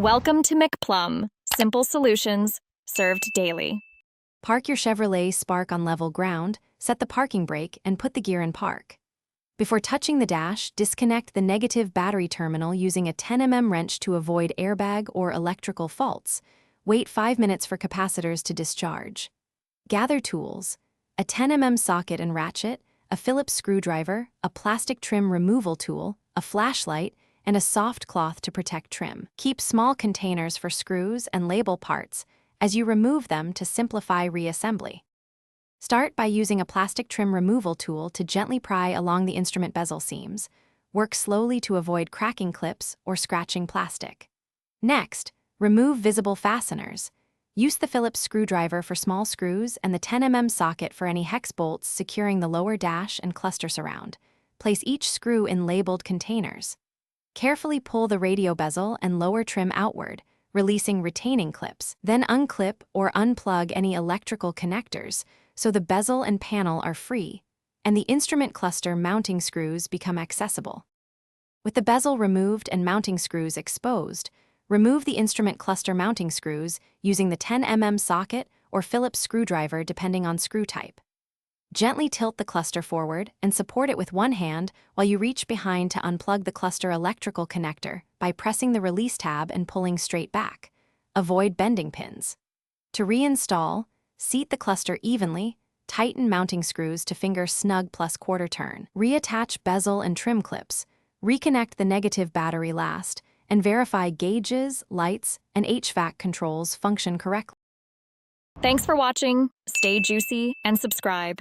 Welcome to McPlum, simple solutions served daily. Park your Chevrolet Spark on level ground, set the parking brake, and put the gear in park. Before touching the dash, disconnect the negative battery terminal using a 10 mm wrench to avoid airbag or electrical faults. Wait 5 minutes for capacitors to discharge. Gather tools: a 10 mm socket and ratchet, a Phillips screwdriver, a plastic trim removal tool, a flashlight, and a soft cloth to protect trim. Keep small containers for screws and label parts as you remove them to simplify reassembly. Start by using a plastic trim removal tool to gently pry along the instrument bezel seams. Work slowly to avoid cracking clips or scratching plastic. Next, remove visible fasteners. Use the Phillips screwdriver for small screws and the 10 mm socket for any hex bolts securing the lower dash and cluster surround. Place each screw in labeled containers. Carefully pull the radio bezel and lower trim outward, releasing retaining clips. Then unclip or unplug any electrical connectors so the bezel and panel are free, and the instrument cluster mounting screws become accessible. With the bezel removed and mounting screws exposed, remove the instrument cluster mounting screws using the 10 mm socket or Phillips screwdriver depending on screw type. Gently tilt the cluster forward and support it with one hand while you reach behind to unplug the cluster electrical connector by pressing the release tab and pulling straight back. Avoid bending pins. To reinstall, seat the cluster evenly, tighten mounting screws to finger snug plus quarter turn. Reattach bezel and trim clips, reconnect the negative battery last, and verify gauges, lights, and HVAC controls function correctly. Thanks for watching. Stay juicy and subscribe.